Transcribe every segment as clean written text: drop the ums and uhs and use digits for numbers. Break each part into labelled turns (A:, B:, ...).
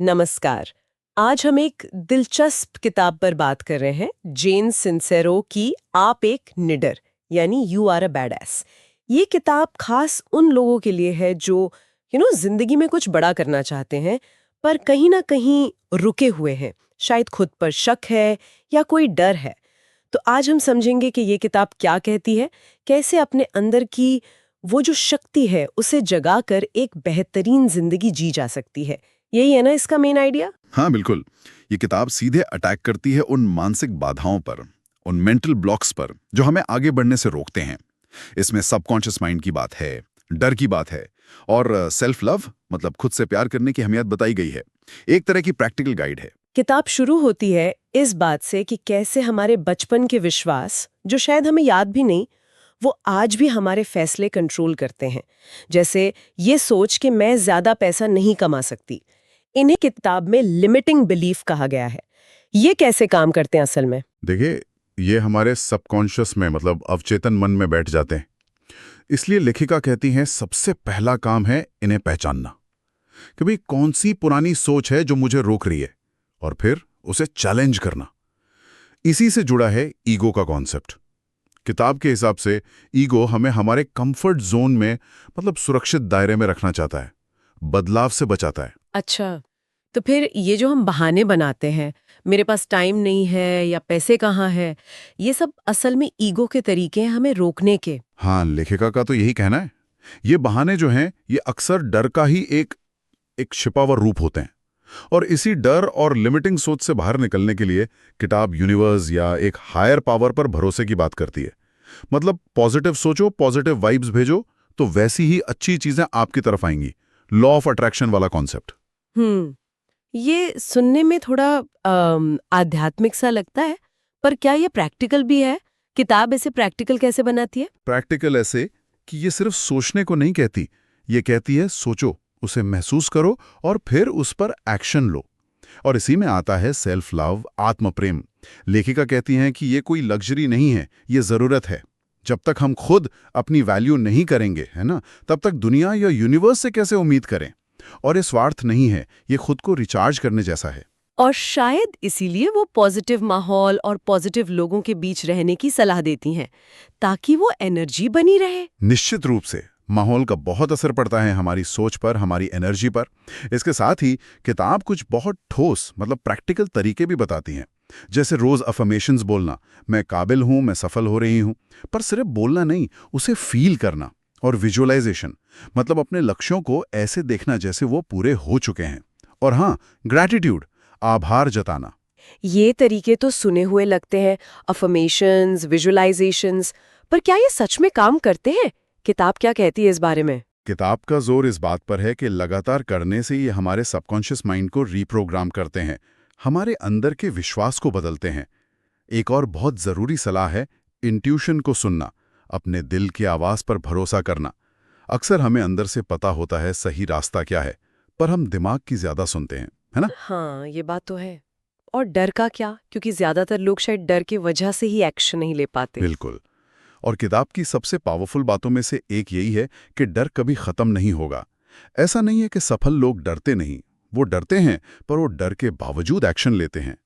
A: नमस्कार। आज हम एक दिलचस्प किताब पर बात कर रहे हैं, जेन सिंसेरो की आप एक निडर यानी यू आर अ बैडएस। ये किताब खास उन लोगों के लिए है जो जिंदगी में कुछ बड़ा करना चाहते हैं पर कहीं ना कहीं रुके हुए हैं। शायद खुद पर शक है या कोई डर है। तो आज हम समझेंगे कि ये किताब क्या कहती है, कैसे अपने अंदर की वो जो शक्ति है उसे जगाकर एक बेहतरीन जिंदगी जी जा सकती है। यही है ना इसका मेन आइडिया।
B: हाँ बिल्कुल। ये किताब सीधे अटैक करती है उन मानसिक बाधाओं पर, उन मेंटल ब्लॉक्स पर जो हमें आगे बढ़ने से रोकते हैं। इसमें सबकॉन्शियस माइंड की बात है, डर की बात है और सेल्फ लव मतलब खुद से प्यार करने की अहमियत बताई गई है। एक तरह की प्रैक्टिकल गाइड है।
A: किताब शुरू होती है इस बात से कि कैसे हमारे बचपन के विश्वास, जो शायद हमें याद भी नहीं, वो आज भी हमारे फैसले कंट्रोल करते हैं। जैसे ये सोच कि मैं ज्यादा पैसा नहीं कमा सकती। इन्हें किताब में लिमिटिंग बिलीफ कहा गया है। ये कैसे काम करते हैं असल में?
B: देखिए, ये हमारे सबकॉन्शियस में मतलब अवचेतन मन में बैठ जाते हैं। इसलिए लेखिका कहती हैं सबसे पहला काम है इन्हें पहचानना कि भाई कौन सी पुरानी सोच है जो मुझे रोक रही है, और फिर उसे चैलेंज करना। इसी से जुड़ा है ईगो का कॉन्सेप्ट। किताब के हिसाब से ईगो हमें हमारे कंफर्ट जोन में मतलब सुरक्षित दायरे में रखना चाहता है, बदलाव से बचाता है।
A: अच्छा, तो फिर ये जो हम बहाने बनाते हैं, मेरे पास टाइम नहीं है या पैसे कहाँ है, ये सब असल में ईगो के तरीके हैं हमें रोकने के।
B: हाँ, लेखिका का तो यही कहना है। ये बहाने जो हैं ये अक्सर डर का ही एक एक छिपा हुआ रूप होते हैं। और इसी डर और लिमिटिंग सोच से बाहर निकलने के लिए किताब यूनिवर्स या एक हायर पावर पर भरोसे की बात करती है। मतलब पॉजिटिव सोचो, पॉजिटिव वाइब्स भेजो, तो वैसी ही अच्छी चीजें आपकी तरफ आएंगी। लॉ ऑफ अट्रैक्शन वाला कॉन्सेप्ट।
A: हम्म ये सुनने में थोड़ा आध्यात्मिक सा लगता है, पर क्या ये प्रैक्टिकल भी है? किताब इसे प्रैक्टिकल कैसे बनाती है?
B: प्रैक्टिकल ऐसे कि ये सिर्फ सोचने को नहीं कहती, ये कहती है सोचो, उसे महसूस करो और फिर उस पर एक्शन लो। और इसी में आता है सेल्फ लव, आत्म प्रेम। लेखिका कहती हैं कि ये कोई लग्जरी नहीं है, ये जरूरत है। जब तक हम खुद अपनी वैल्यू नहीं करेंगे, है ना, तब तक दुनिया या यूनिवर्स से कैसे उम्मीद करें। और ये स्वार्थ नहीं है, ये खुद को रिचार्ज करने जैसा है।
A: और शायद इसीलिए वो पॉजिटिव माहौल और पॉजिटिव लोगों के बीच रहने की सलाह देती हैं, ताकि वो एनर्जी बनी रहे।
B: निश्चित रूप से माहौल का बहुत असर पड़ता है हमारी सोच पर, हमारी एनर्जी पर। इसके साथ ही किताब कुछ बहुत ठोस मतलब प्रैक्टिकल तरीके भी बताती हैं। जैसे रोज अफर्मेशंस बोलना, मैं काबिल हूं, मैं सफल हो रही हूं। पर सिर्फ बोलना नहीं, उसे फील करना। और विजुअलाइजेशन मतलब अपने लक्ष्यों को ऐसे देखना जैसे वो पूरे हो चुके हैं। और हाँ, ग्रैटिट्यूड, आभार जताना।
A: ये तरीके तो सुने हुए लगते हैं, अफर्मेशंस, विजुअलाइजेशंस, पर क्या ये सच में काम करते हैं? किताब क्या कहती है इस बारे में?
B: किताब का जोर इस बात पर है कि लगातार करने से ये हमारे सबकॉन्शियस माइंड को रीप्रोग्राम करते हैं, हमारे अंदर के विश्वास को बदलते हैं। एक और बहुत जरूरी सलाह है इंट्यूशन को सुनना, अपने दिल की आवाज पर भरोसा करना। अक्सर हमें अंदर से पता होता है सही रास्ता क्या है, पर हम दिमाग की ज्यादा सुनते हैं, है ना?
A: हाँ, ये बात तो है। और डर का क्या? क्योंकि ज्यादातर लोग शायद डर की वजह से ही एक्शन नहीं ले पाते।
B: बिल्कुल। और किताब की सबसे पावरफुल बातों में से एक यही है कि डर कभी खत्म नहीं होगा। ऐसा नहीं है कि सफल लोग डरते नहीं, वो डरते हैं, पर वो डर के बावजूद एक्शन लेते हैं।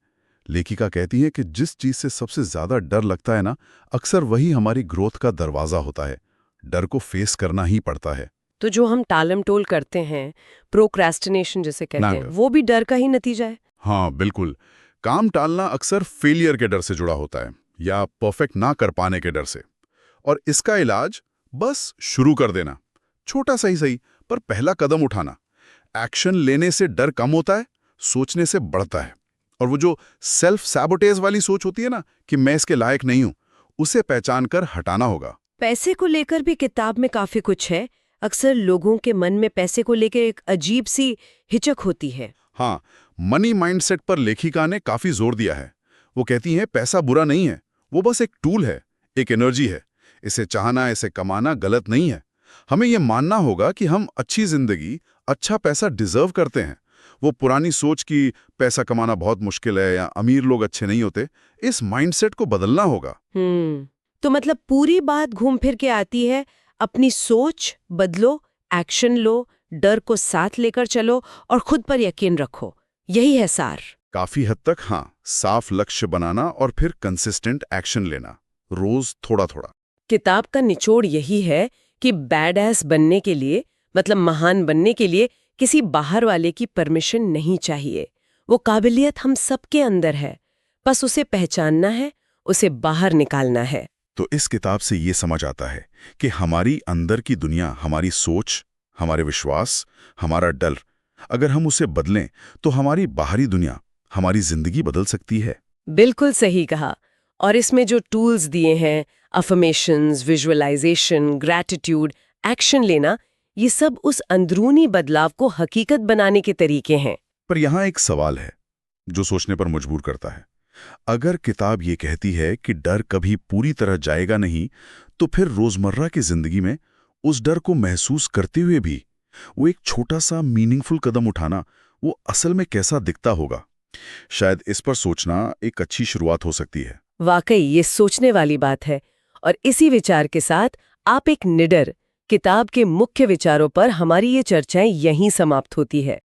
B: लेखिका कहती है कि जिस चीज से सबसे ज्यादा डर लगता है ना, अक्सर वही हमारी ग्रोथ का दरवाजा होता है। डर को फेस करना ही पड़ता है।
A: तो जो हम टालम-टोल करते हैं, प्रोक्रेस्टिनेशन जिसे कहते हैं,
B: नाग।
A: वो भी डर का ही नतीजा है।
B: हाँ बिल्कुल। काम टालना अक्सर फेलियर के डर से जुड़ा होता है, या परफेक्ट ना कर पाने के डर से। और इसका इलाज बस शुरू कर देना, छोटा सही सही पर पहला कदम उठाना। एक्शन लेने से डर कम होता है, सोचने से बढ़ता है। और वो जो सेल्फ सैबोटेज वाली सोच होती है ना कि मैं इसके लायक नहीं हूं, उसे पहचान कर हटाना होगा।
A: पैसे को लेकर भी किताब में काफी कुछ है। अक्सर लोगों के मन में पैसे को लेकर एक अजीब सी हिचक होती है।
B: हाँ, मनी माइंडसेट पर लेखिका ने काफी जोर दिया है। वो कहती हैं पैसा बुरा नहीं है, वो बस एक टूल है, एक एनर्जी है। इसे चाहना, इसे कमाना गलत नहीं है। हमें यह मानना होगा कि हम अच्छी जिंदगी, अच्छा पैसा डिजर्व करते हैं। वो पुरानी सोच कि पैसा कमाना बहुत मुश्किल है या अमीर लोग अच्छे नहीं होते, इस माइंडसेट को बदलना होगा।
A: तो मतलब पूरी बात घूम फिर के आती है, अपनी सोच बदलो, एक्शन लो, डर को साथ लेकर चलो और खुद पर यकीन रखो। यही है सार।
B: काफी हद तक हाँ, साफ लक्ष्य बनाना और फिर कंसिस्टेंट एक्शन लेना, रोज थोड़ा थोड़ा।
A: किताब का निचोड़ यही है कि बैडएस बनने के लिए, मतलब महान बनने के लिए, किसी बाहर वाले की परमिशन नहीं चाहिए। वो काबिलियत हम सबके अंदर है, बस उसे पहचानना है, उसे बाहर निकालना है।
B: तो इस किताब से ये समझ आता है कि हमारी अंदर की दुनिया, हमारी सोच, हमारे विश्वास, हमारा डर, अगर हम उसे बदलें तो हमारी बाहरी दुनिया, हमारी जिंदगी बदल सकती है।
A: बिल्कुल सही कहा। और इसमें जो टूल्स दिए हैं, अफर्मेशंस, विजुअलाइजेशन, ग्रैटिट्यूड, एक्शन लेना, ये सब उस अंदरूनी बदलाव को हकीकत बनाने के तरीके हैं।
B: पर यहाँ एक सवाल है जो सोचने पर मजबूर करता है। अगर किताब ये कहती है कि डर कभी पूरी तरह जाएगा नहीं, तो फिर रोजमर्रा की जिंदगी में उस डर को महसूस करते हुए भी वो एक छोटा सा मीनिंगफुल कदम उठाना, वो असल में कैसा दिखता होगा? शायद इस पर सोचना एक अच्छी शुरुआत हो सकती है।
A: वाकई ये सोचने वाली बात है। और इसी विचार के साथ आप एक निडर किताब के मुख्य विचारों पर हमारी ये चर्चाएं यहीं समाप्त होती है।